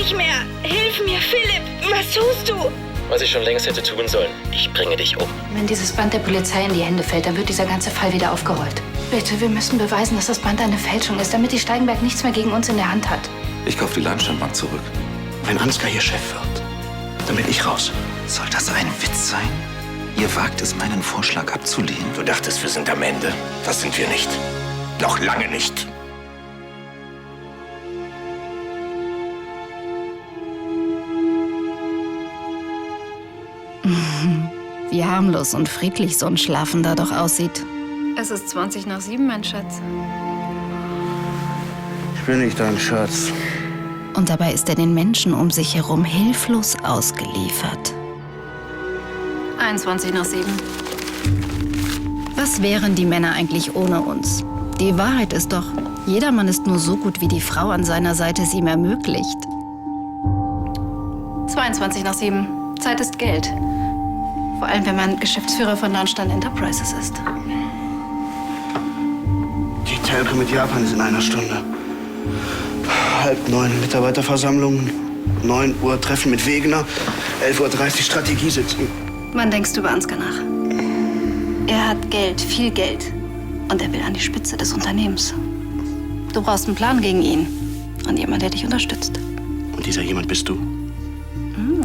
nicht mehr. Hilf mir, Philipp. Was tust du? Was ich schon längst hätte tun sollen. Ich bringe dich um. Wenn dieses Band der Polizei in die Hände fällt, dann wird dieser ganze Fall wieder aufgerollt. Bitte, wir müssen beweisen, dass das Band eine Fälschung ist, damit die Steigenberg nichts mehr gegen uns in der Hand hat. Ich kaufe die Landsteinbank zurück. Wenn Ansgar hier Chef wird, dann bin ich raus. Soll das ein Witz sein? Ihr wagt es, meinen Vorschlag abzulehnen. Du dachtest, wir sind am Ende. Das sind wir nicht. Noch lange nicht. Wie harmlos und friedlich so ein Schlafender doch aussieht. Es ist 20 nach 7, mein Schatz. Ich bin nicht dein Schatz. Und dabei ist er den Menschen um sich herum hilflos ausgeliefert. 21 nach 7. Was wären die Männer eigentlich ohne uns? Die Wahrheit ist doch, jeder Mann ist nur so gut, wie die Frau an seiner Seite es ihm ermöglicht. 22 nach 7. Zeit ist Geld. Vor allem, wenn man Geschäftsführer von Launchstein Enterprises ist. Die Telco mit Japan ist in einer Stunde. 8:30 Mitarbeiterversammlung, 9 Uhr Treffen mit Wegener, 11:30 Uhr Strategiesitzung. Wann denkst du über Ansgar nach? Er hat Geld, viel Geld. Und er will an die Spitze des Unternehmens. Du brauchst einen Plan gegen ihn. Und jemand, der dich unterstützt. Und dieser jemand bist du?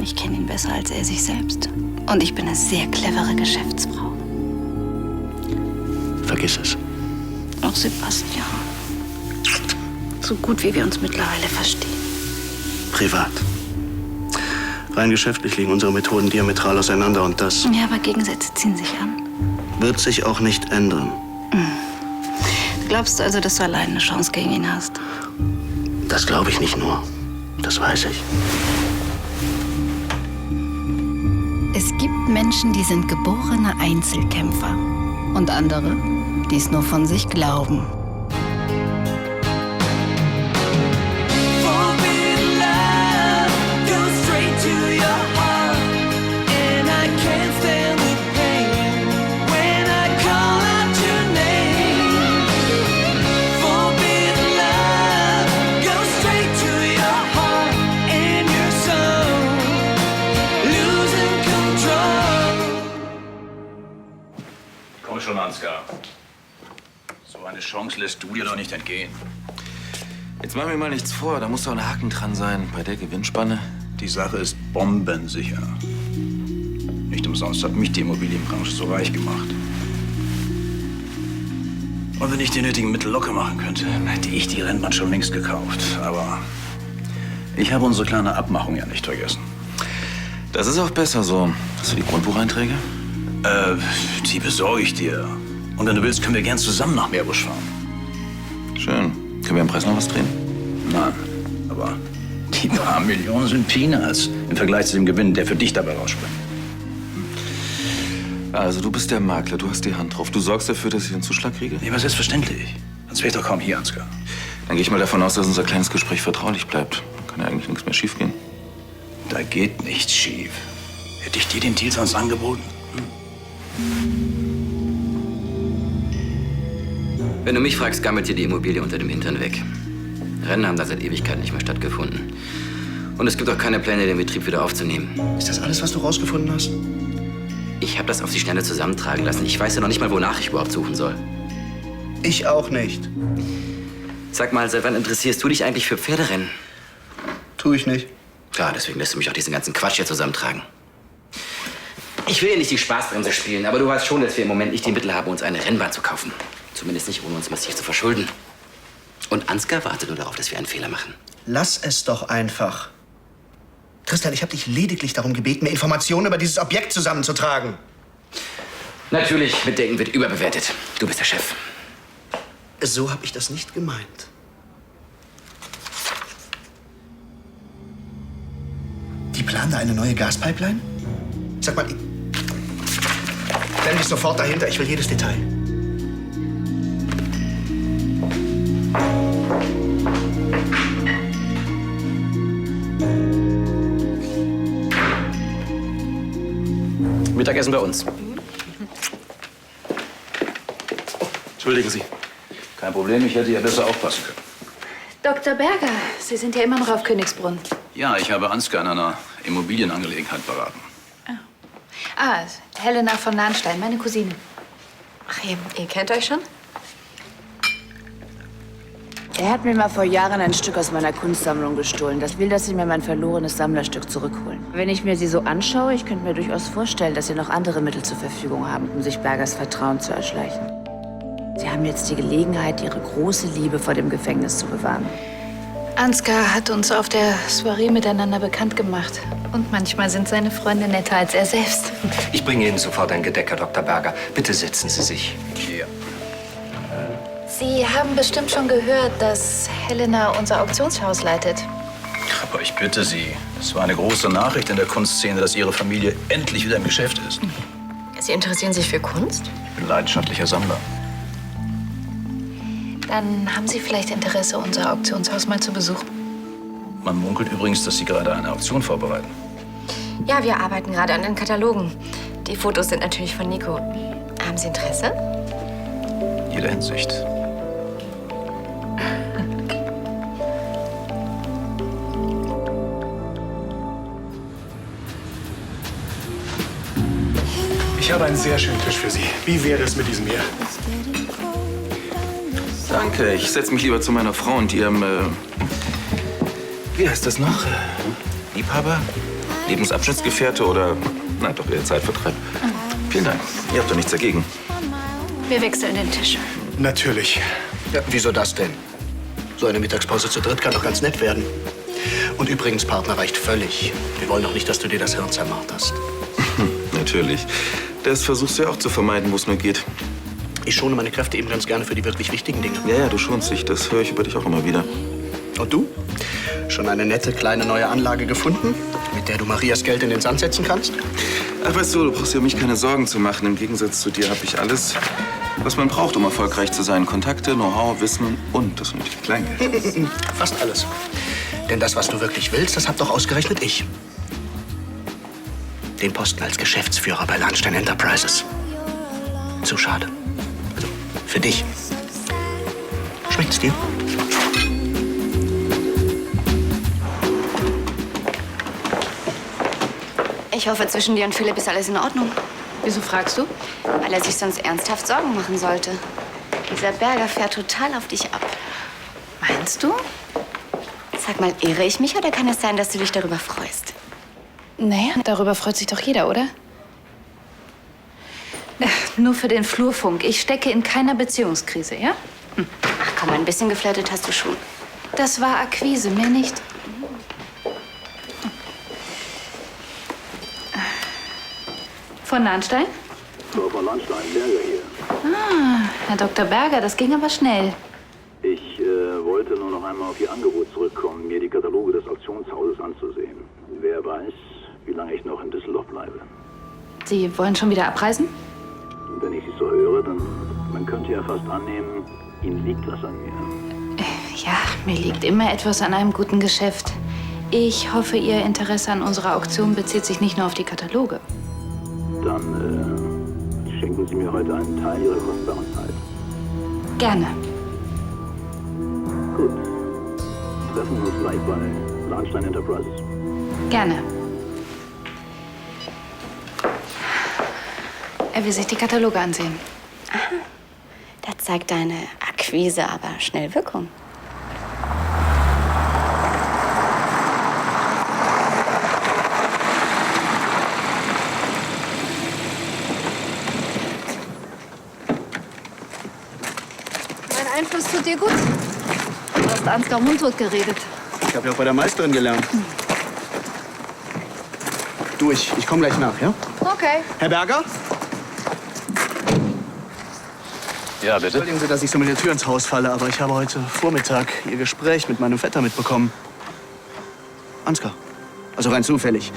Ich kenne ihn besser als er sich selbst. Und ich bin eine sehr clevere Geschäftsfrau. Vergiss es. Auch Sebastian. So gut, wie wir uns mittlerweile verstehen. Privat. Rein geschäftlich liegen unsere Methoden diametral auseinander und das Ja, aber Gegensätze ziehen sich an. wird sich auch nicht ändern. Du glaubst also, dass du allein eine Chance gegen ihn hast? Das glaube ich nicht nur. Das weiß ich. Es gibt Menschen, die sind geborene Einzelkämpfer. Und andere, die es nur von sich glauben. Komm schon, Ansgar. So eine Chance lässt du dir doch nicht entgehen. Jetzt mach mir mal nichts vor, da muss doch ein Haken dran sein. Bei der Gewinnspanne. Die Sache ist bombensicher. Nicht umsonst hat mich die Immobilienbranche so reich gemacht. Und wenn ich die nötigen Mittel locker machen könnte, hätte ich die Rennbahn schon längst gekauft. Aber ich habe unsere kleine Abmachung ja nicht vergessen. Das ist auch besser so. Hast du die Grundbucheinträge? Die besorge ich dir. Und wenn du willst, können wir gern zusammen nach Meerbusch fahren. Schön. Können wir im Preis noch was drehen? Nein, aber die paar Millionen sind Peanuts im Vergleich zu dem Gewinn, der für dich dabei rausspringt. Also, du bist der Makler, du hast die Hand drauf. Du sorgst dafür, dass ich den Zuschlag kriege? Nee, aber selbstverständlich. Sonst wäre ich doch kaum hier, Ansgar. Dann gehe ich mal davon aus, dass unser kleines Gespräch vertraulich bleibt. Dann kann ja eigentlich nichts mehr schiefgehen. Da geht nichts schief. Hätte ich dir den Deal sonst angeboten? Wenn du mich fragst, gammelt dir die Immobilie unter dem Hintern weg. Rennen haben da seit Ewigkeiten nicht mehr stattgefunden. Und es gibt auch keine Pläne, den Betrieb wieder aufzunehmen. Ist das alles, was du rausgefunden hast? Ich habe das auf die Schnelle zusammentragen lassen. Ich weiß ja noch nicht mal, wonach ich überhaupt suchen soll. Ich auch nicht. Sag mal, seit wann interessierst du dich eigentlich für Pferderennen? Tu ich nicht. Klar, deswegen lässt du mich auch diesen ganzen Quatsch hier zusammentragen. Ich will ja nicht die Spaßbremse spielen, aber du weißt schon, dass wir im Moment nicht die Mittel haben, uns eine Rennbahn zu kaufen. Zumindest nicht, ohne uns massiv zu verschulden. Und Ansgar wartet nur darauf, dass wir einen Fehler machen. Lass es doch einfach. Tristan, ich habe dich lediglich darum gebeten, mir Informationen über dieses Objekt zusammenzutragen. Natürlich, Mitdenken wird überbewertet. Du bist der Chef. So habe ich das nicht gemeint. Die planen da eine neue Gaspipeline? Sag mal, klemme dich sofort dahinter. Ich will jedes Detail. Mittagessen bei uns. Entschuldigen Sie. Kein Problem, ich hätte ja besser aufpassen können. Dr. Berger, Sie sind ja immer noch auf Königsbrunn. Ja, ich habe Ansgar in einer Immobilienangelegenheit beraten. Ah, Helena von Nahnstein, meine Cousine. Ach, ihr kennt euch schon? Er hat mir mal vor Jahren ein Stück aus meiner Kunstsammlung gestohlen. Das will, dass Sie mir mein verlorenes Sammlerstück zurückholen. Wenn ich mir Sie so anschaue, ich könnte mir durchaus vorstellen, dass Sie noch andere Mittel zur Verfügung haben, um sich Bergers Vertrauen zu erschleichen. Sie haben jetzt die Gelegenheit, Ihre große Liebe vor dem Gefängnis zu bewahren. Ansgar hat uns auf der Soiree miteinander bekannt gemacht. Und manchmal sind seine Freunde netter als er selbst. Ich bringe Ihnen sofort ein Gedeck, Herr Dr. Berger. Bitte setzen Sie sich. Ja. Sie haben bestimmt schon gehört, dass Helena unser Auktionshaus leitet. Aber ich bitte Sie, es war eine große Nachricht in der Kunstszene, dass Ihre Familie endlich wieder im Geschäft ist. Sie interessieren sich für Kunst? Ich bin leidenschaftlicher Sammler. Dann haben Sie vielleicht Interesse, unser Auktionshaus mal zu besuchen? Man munkelt übrigens, dass Sie gerade eine Auktion vorbereiten. Ja, wir arbeiten gerade an den Katalogen. Die Fotos sind natürlich von Nico. Haben Sie Interesse? In jeder Hinsicht. Ich habe einen sehr schönen Tisch für Sie. Wie wäre es mit diesem hier? Danke, ich setze mich lieber zu meiner Frau und ihrem, wie heißt das noch? Liebhaber? Lebensabschnittsgefährte oder, na doch, eher Zeitvertreib. Vielen Dank. Ihr habt doch nichts dagegen. Wir wechseln den Tisch. Natürlich. Ja, wieso das denn? So eine Mittagspause zu dritt kann doch ganz nett werden. Und übrigens, Partner reicht völlig. Wir wollen doch nicht, dass du dir das Hirn zermarterst. Natürlich. Das versuchst du ja auch zu vermeiden, wo es nur geht. Ich schone meine Kräfte eben ganz gerne für die wirklich wichtigen Dinge. Ja, du schonst dich. Das höre ich über dich auch immer wieder. Und du? Schon eine nette kleine neue Anlage gefunden, mit der du Marias Geld in den Sand setzen kannst? Ach, weißt du brauchst dir um mich keine Sorgen zu machen. Im Gegensatz zu dir habe ich alles, was man braucht, um erfolgreich zu sein. Kontakte, Know-how, Wissen und das nötige Kleingeld. Fast alles. Denn das, was du wirklich willst, das hab doch ausgerechnet ich. Den Posten als Geschäftsführer bei Nahnstein Enterprises. Zu schade. Also, für dich. Schmeckt's dir? Ich hoffe, zwischen dir und Philipp ist alles in Ordnung. Wieso fragst du? Weil er sich sonst ernsthaft Sorgen machen sollte. Dieser Berger fährt total auf dich ab. Meinst du? Sag mal, irre ich mich oder kann es sein, dass du dich darüber freust? Naja, darüber freut sich doch jeder, oder? Nur für den Flurfunk. Ich stecke in keiner Beziehungskrise, ja? Ach komm, ein bisschen geflirtet hast du schon. Das war Akquise, mehr nicht. Von Nahnstein? Frau von Nahnstein, Berger hier. Ah, Herr Dr. Berger, das ging aber schnell. Ich wollte nur noch einmal auf Ihr Angebot zurückkommen, mir die Kataloge des Auktionshauses anzusehen. Wer weiß, wie lange ich noch in Düsseldorf bleibe. Sie wollen schon wieder abreisen? Wenn ich Sie so höre, dann man könnte ja fast annehmen, Ihnen liegt was an mir. Ja, mir liegt immer etwas an einem guten Geschäft. Ich hoffe, Ihr Interesse an unserer Auktion bezieht sich nicht nur auf die Kataloge. Dann schenken Sie mir heute einen Teil Ihrer kostbaren Zeit. Gerne. Gut. Treffen wir uns gleich bei Nahnstein Enterprises. Gerne. Er will sich die Kataloge ansehen. Aha. Da zeigt deine Akquise aber schnell Wirkung. Mein Einfluss tut dir gut. Du hast Ansgar mundtot geredet. Ich habe ja auch bei der Meisterin gelernt. Du, ich komme gleich nach, ja? Okay. Herr Berger? Ja, bitte? Entschuldigen Sie, dass ich so mit der Tür ins Haus falle, aber ich habe heute Vormittag Ihr Gespräch mit meinem Vetter mitbekommen. Ansgar. Also rein zufällig.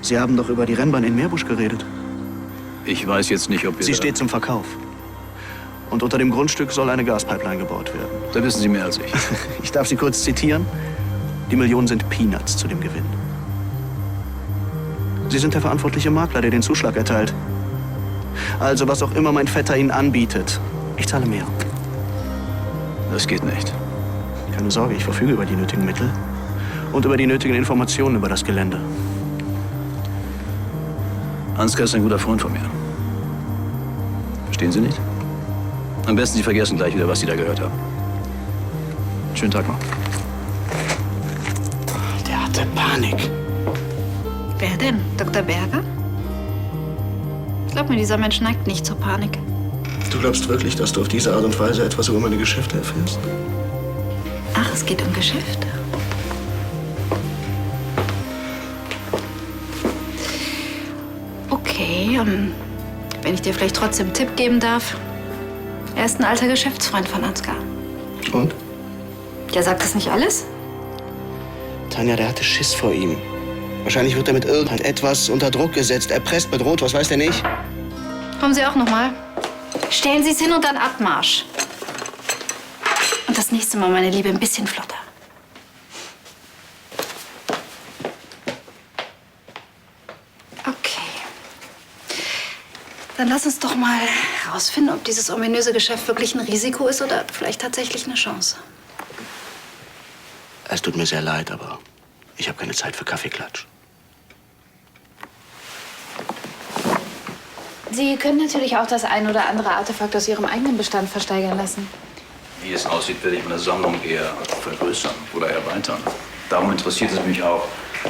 Sie haben doch über die Rennbahn in Meerbusch geredet. Ich weiß jetzt nicht, ob wir... Sie steht zum Verkauf. Und unter dem Grundstück soll eine Gaspipeline gebaut werden. Da wissen Sie mehr als ich. Ich darf Sie kurz zitieren. Die Millionen sind Peanuts zu dem Gewinn. Sie sind der verantwortliche Makler, der den Zuschlag erteilt. Also, was auch immer mein Vetter Ihnen anbietet, ich zahle mehr. Das geht nicht. Keine Sorge, ich verfüge über die nötigen Mittel und über die nötigen Informationen über das Gelände. Ansgar ist ein guter Freund von mir. Verstehen Sie nicht? Am besten Sie vergessen gleich wieder, was Sie da gehört haben. Schönen Tag noch. Der hatte Panik. Wer denn? Dr. Berger? Glaub mir, dieser Mensch neigt nicht zur Panik. Du glaubst wirklich, dass du auf diese Art und Weise etwas über meine Geschäfte erfährst? Ach, es geht um Geschäfte. Okay, wenn ich dir vielleicht trotzdem einen Tipp geben darf. Er ist ein alter Geschäftsfreund von Ansgar. Und? Der sagt das nicht alles? Tanja, der hatte Schiss vor ihm. Wahrscheinlich wird er mit irgendetwas unter Druck gesetzt, erpresst, bedroht, was weiß der nicht? Kommen Sie auch noch mal. Stellen Sie es hin und dann Abmarsch. Und das nächste Mal, meine Liebe, ein bisschen flotter. Okay. Dann lass uns doch mal herausfinden, ob dieses ominöse Geschäft wirklich ein Risiko ist oder vielleicht tatsächlich eine Chance. Es tut mir sehr leid, aber ich habe keine Zeit für Kaffeeklatsch. Sie können natürlich auch das ein oder andere Artefakt aus Ihrem eigenen Bestand versteigern lassen. Wie es aussieht, werde ich meine Sammlung eher vergrößern oder erweitern. Darum interessiert es mich auch,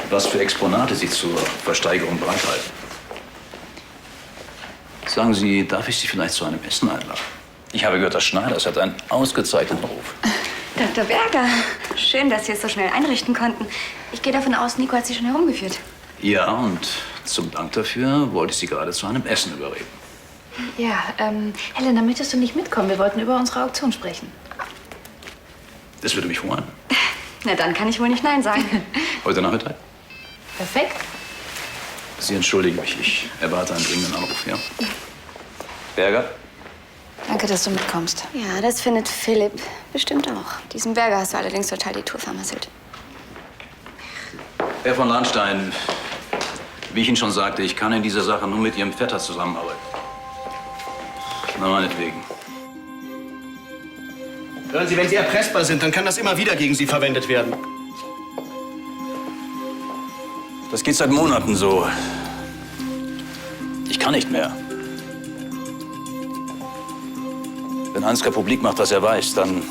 was für Exponate Sie zur Versteigerung bereithalten. Sagen Sie, darf ich Sie vielleicht zu einem Essen einladen? Ich habe gehört, dass Schneiders hat einen ausgezeichneten Ruf. Dr. Berger, schön, dass Sie es so schnell einrichten konnten. Ich gehe davon aus, Nico hat Sie schon herumgeführt. Ja, und zum Dank dafür wollte ich Sie gerade zu einem Essen überreden. Ja, Helena, möchtest du nicht mitkommen? Wir wollten über unsere Auktion sprechen. Das würde mich freuen. Na, dann kann ich wohl nicht Nein sagen. Heute Nachmittag? Perfekt. Sie entschuldigen mich, ich erwarte einen dringenden Anruf, ja? Berger? Danke, dass du mitkommst. Ja, das findet Philipp bestimmt auch. Diesem Berger hast du allerdings total die Tour vermasselt. Herr von Lahnstein, wie ich Ihnen schon sagte, ich kann in dieser Sache nur mit Ihrem Vetter zusammenarbeiten. Na, meinetwegen. Hören Sie, wenn Sie erpressbar sind, dann kann das immer wieder gegen Sie verwendet werden. Das geht seit Monaten so. Ich kann nicht mehr. Wenn Ansgar publik macht, was er weiß, dann...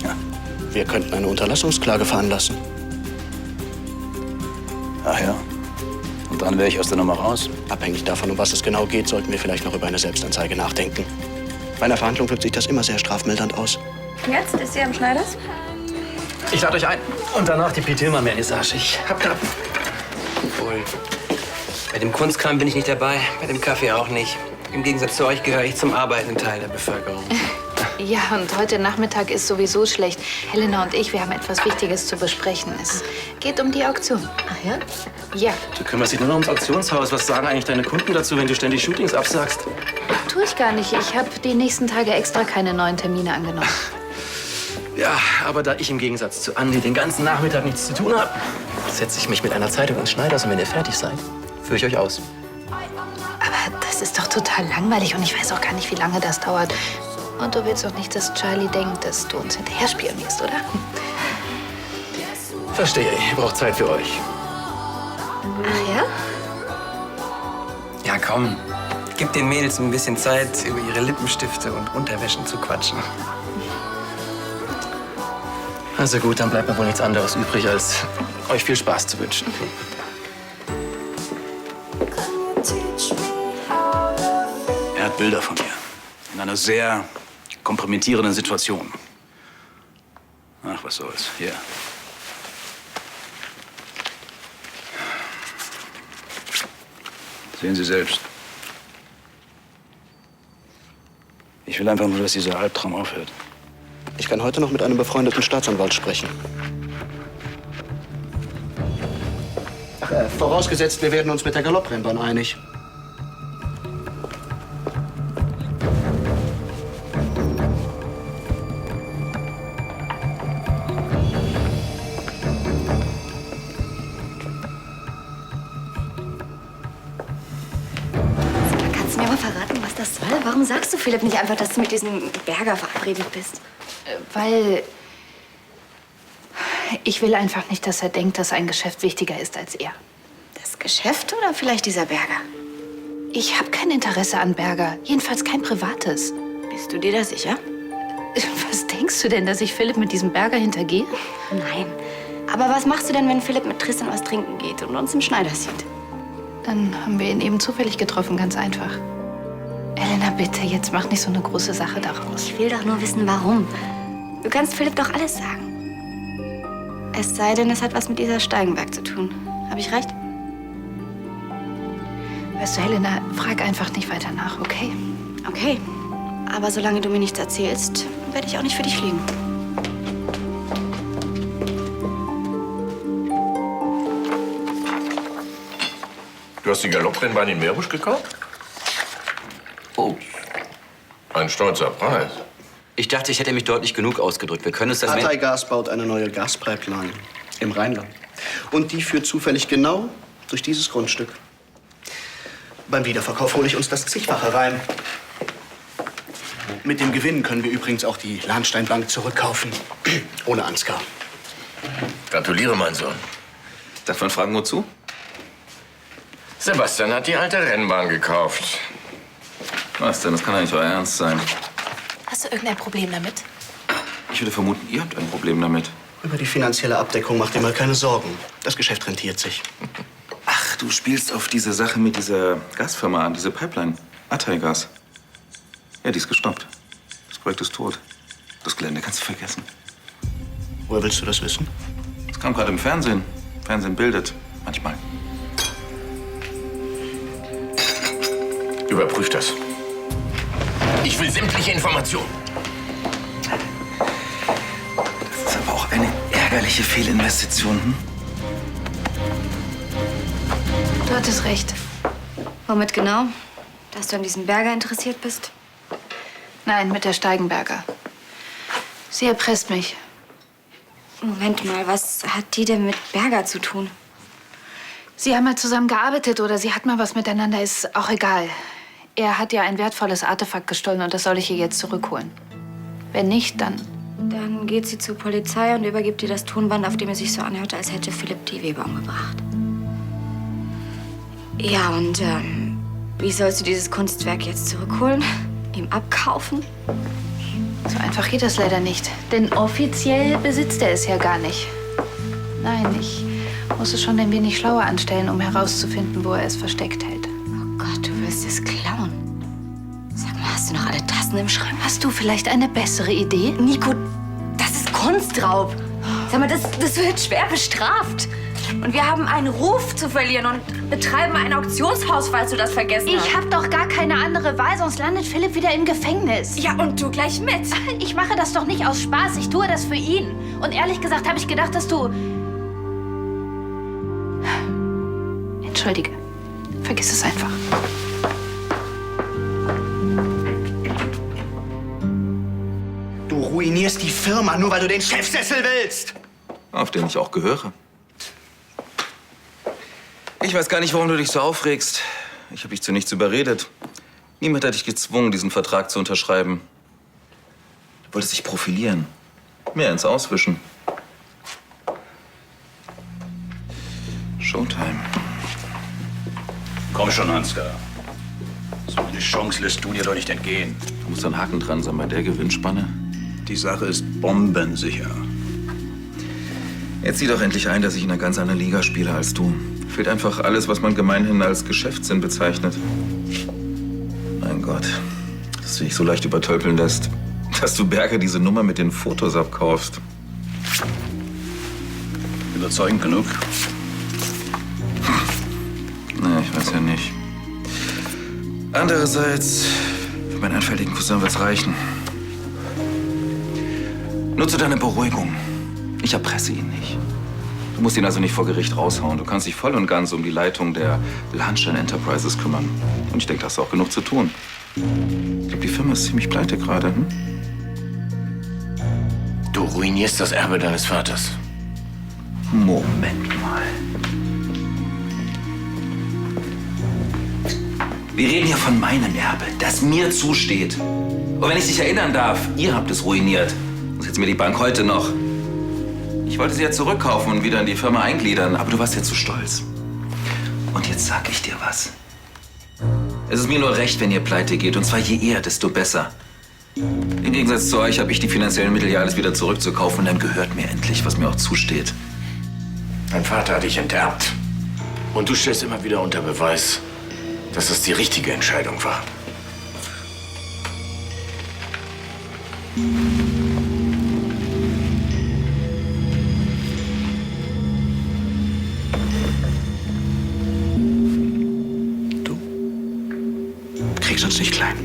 Ja. Wir könnten eine Unterlassungsklage veranlassen. Ach ja. Und dann wäre ich aus der Nummer raus. Abhängig davon, um was es genau geht, sollten wir vielleicht noch über eine Selbstanzeige nachdenken. Bei einer Verhandlung wirkt sich das immer sehr strafmildernd aus. Jetzt ist sie am Schneiders? Ich lade euch ein. Und danach die P-Tillmann-Vernissage. Ich hab Karten. Wohl. Bei dem Kunstkram bin ich nicht dabei, bei dem Kaffee auch nicht. Im Gegensatz zu euch gehöre ich zum arbeitenden Teil der Bevölkerung. Ja, und heute Nachmittag ist sowieso schlecht. Helena und ich, wir haben etwas Wichtiges zu besprechen. Es geht um die Auktion. Ach ja? Ja. Du kümmerst dich nur noch ums Auktionshaus. Was sagen eigentlich deine Kunden dazu, wenn du ständig Shootings absagst? Tue ich gar nicht. Ich habe die nächsten Tage extra keine neuen Termine angenommen. Ja, aber da ich im Gegensatz zu Andi den ganzen Nachmittag nichts zu tun habe, setze ich mich mit einer Zeitung ins Schneiders und wenn ihr fertig seid, führe ich euch aus. Aber das ist doch total langweilig und ich weiß auch gar nicht, wie lange das dauert. Und du willst doch nicht, dass Charlie denkt, dass du uns hinterher spionierst, oder? Verstehe, ihr braucht Zeit für euch. Ach ja? Ja, komm. Gib den Mädels ein bisschen Zeit, über ihre Lippenstifte und Unterwäschen zu quatschen. Also gut, dann bleibt mir wohl nichts anderes übrig, als euch viel Spaß zu wünschen. Er hat Bilder von mir. In einer sehr kompromittierenden Situation. Ach, was soll's. Hier. Sehen Sie selbst. Ich will einfach nur, dass dieser Albtraum aufhört. Ich kann heute noch mit einem befreundeten Staatsanwalt sprechen. Ach, vorausgesetzt, wir werden uns mit der Galopprennbahn einig. Kannst du mir mal verraten, was das soll? Warum sagst du Philipp nicht einfach, dass du mit diesem Berger verabredet bist? Weil Ich will einfach nicht, dass er denkt, dass ein Geschäft wichtiger ist als er. Das Geschäft oder vielleicht dieser Berger? Ich habe kein Interesse an Berger. Jedenfalls kein privates. Bist du dir da sicher? Was denkst du denn, dass ich Philipp mit diesem Berger hintergehe? Nein. Aber was machst du denn, wenn Philipp mit Tristan was trinken geht und uns im Schneider sieht? Dann haben wir ihn eben zufällig getroffen, ganz einfach. Elena, bitte, jetzt mach nicht so eine große Sache daraus. Ich will doch nur wissen, warum. Du kannst Philipp doch alles sagen. Es sei denn, es hat was mit dieser Steigenberg zu tun. Habe ich recht? Weißt du, Helena, frag einfach nicht weiter nach, okay? Okay. Aber solange du mir nichts erzählst, werde ich auch nicht für dich fliegen. Du hast die Galopprennbahn in Meerbusch gekauft? Oh. Ein stolzer Preis. Ich dachte, ich hätte mich deutlich genug ausgedrückt. Wir können uns das... Parteigas baut eine neue Gaspipeline im Rheinland. Und die führt zufällig genau durch dieses Grundstück. Beim Wiederverkauf hole ich uns das zigfache rein. Mit dem Gewinn können wir übrigens auch die Lahnsteinbank zurückkaufen. Ohne Ansgar. Gratuliere, mein Sohn. Darf man fragen, wozu? Sebastian hat die alte Rennbahn gekauft. Was denn? Das kann ja nicht euer Ernst sein. Hast du irgendein Problem damit? Ich würde vermuten, ihr habt ein Problem damit. Über die finanzielle Abdeckung macht ihr mal keine Sorgen. Das Geschäft rentiert sich. Ach, du spielst auf diese Sache mit dieser Gasfirma an, diese Pipeline. Ataigas. Ja, die ist gestoppt. Das Projekt ist tot. Das Gelände kannst du vergessen. Woher willst du das wissen? Das kam gerade im Fernsehen. Fernsehen bildet. Manchmal. Überprüf das. Ich will sämtliche Informationen. Das ist aber auch eine ärgerliche Fehlinvestition. Hm? Du hattest recht. Womit genau? Dass du an diesem Berger interessiert bist? Nein, mit der Steigenberger. Sie erpresst mich. Moment mal, was hat die denn mit Berger zu tun? Sie haben mal zusammen gearbeitet oder sie hat mal was miteinander, ist auch egal. Er hat ja ein wertvolles Artefakt gestohlen und das soll ich ihr jetzt zurückholen. Wenn nicht, dann... Dann geht sie zur Polizei und übergibt ihr das Tonband, auf dem es sich so anhört, als hätte Philipp die Weber umgebracht. Ja, und wie sollst du dieses Kunstwerk jetzt zurückholen? Ihm abkaufen? So einfach geht das leider nicht. Denn offiziell besitzt er es ja gar nicht. Nein, ich muss es schon ein wenig schlauer anstellen, um herauszufinden, wo er es versteckt hält. Oh Gott, du willst es klauen. Sag mal, hast du noch alle Tassen im Schrank? Hast du vielleicht eine bessere Idee? Nico, das ist Kunstraub. Sag mal, das wird schwer bestraft. Und wir haben einen Ruf zu verlieren und betreiben ein Auktionshaus, falls du das vergessen hast. Ich habe doch gar keine andere Wahl, sonst landet Philipp wieder im Gefängnis. Ja, und du gleich mit. Ich mache das doch nicht aus Spaß, ich tue das für ihn. Und ehrlich gesagt habe ich gedacht, dass du... Entschuldige, vergiss es einfach. Du ruinierst die Firma, nur weil du den Chefsessel willst. Auf den ich auch gehöre. Ich weiß gar nicht, warum du dich so aufregst. Ich habe dich zu nichts überredet. Niemand hat dich gezwungen, diesen Vertrag zu unterschreiben. Du wolltest dich profilieren. Mehr ins Auswischen. Showtime. Komm schon, Ansgar. So eine Chance lässt du dir doch nicht entgehen. Da muss ein Haken dran sein bei der Gewinnspanne. Die Sache ist bombensicher. Jetzt sieh doch endlich ein, dass ich in einer ganz anderen Liga spiele als du. Fehlt einfach alles, was man gemeinhin als Geschäftssinn bezeichnet. Mein Gott, dass du dich so leicht übertölpeln lässt, dass du Berger diese Nummer mit den Fotos abkaufst. Überzeugend genug? Na, ich weiß ja nicht. Andererseits, für meinen einfältigen Cousin wird's reichen. Nur zu deiner Beruhigung. Ich erpresse ihn nicht. Du musst ihn also nicht vor Gericht raushauen. Du kannst dich voll und ganz um die Leitung der Lahnstein Enterprises kümmern. Und ich denke, da hast du auch genug zu tun. Ich glaube, die Firma ist ziemlich pleite gerade. Hm? Du ruinierst das Erbe deines Vaters. Moment mal. Wir reden hier von meinem Erbe, das mir zusteht. Und wenn ich dich erinnern darf, ihr habt es ruiniert. Sonst hätte mir die Bank heute noch. Ich wollte sie ja zurückkaufen und wieder in die Firma eingliedern, aber du warst ja zu stolz. Und jetzt sag ich dir was. Es ist mir nur recht, wenn ihr pleite geht, und zwar je eher, desto besser. Im Gegensatz zu euch habe ich die finanziellen Mittel, ja alles wieder zurückzukaufen, und dann gehört mir endlich, was mir auch zusteht. Dein Vater hat dich enterbt. Und du stellst immer wieder unter Beweis, dass es die richtige Entscheidung war. Kriegst uns nicht klein.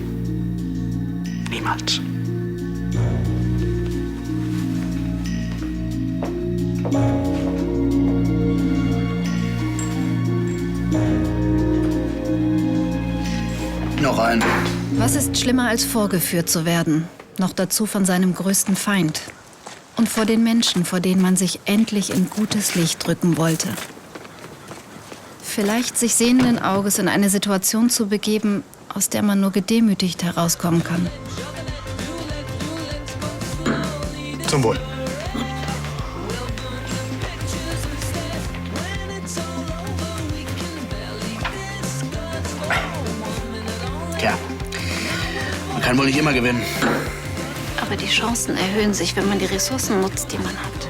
Niemals. Noch ein. Was ist schlimmer als vorgeführt zu werden? Noch dazu von seinem größten Feind. Und vor den Menschen, vor denen man sich endlich in gutes Licht drücken wollte. Vielleicht sich sehenden Auges in eine Situation zu begeben, aus der man nur gedemütigt herauskommen kann. Zum Wohl. Tja, man kann wohl nicht immer gewinnen. Aber die Chancen erhöhen sich, wenn man die Ressourcen nutzt, die man hat.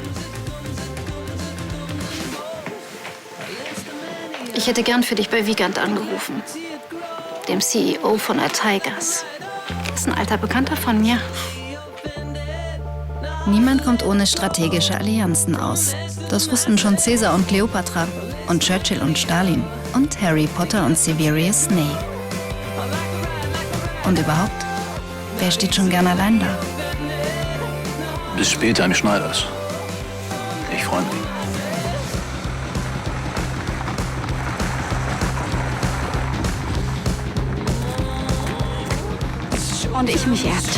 Ich hätte gern für dich bei Wiegand angerufen, dem CEO von Tigers. Ist ein alter Bekannter von mir. Niemand kommt ohne strategische Allianzen aus. Das wussten schon Caesar und Kleopatra und Churchill und Stalin und Harry Potter und Severus Snape. Und überhaupt, wer steht schon gern allein da? Bis später im Schneiders. Ich freue mich. Und ich mich erst.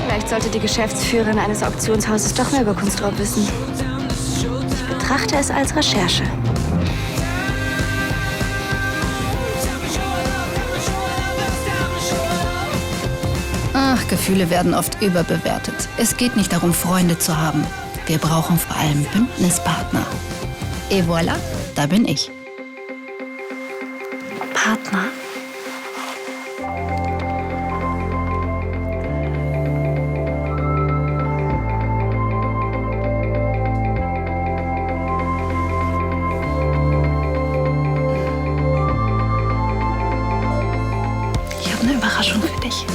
Vielleicht sollte die Geschäftsführerin eines Auktionshauses doch mehr über Kunstraub wissen. Ich betrachte es als Recherche. Ach, Gefühle werden oft überbewertet. Es geht nicht darum, Freunde zu haben. Wir brauchen vor allem Bündnispartner. Et voilà, da bin ich. Partner. Ich habe eine Überraschung für dich.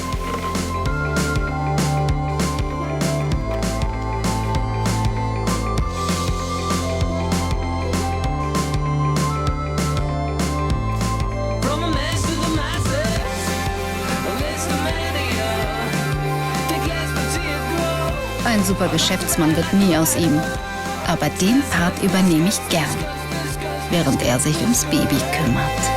Ein super Geschäftsmann wird nie aus ihm. Aber den Part übernehme ich gern, während er sich ums Baby kümmert.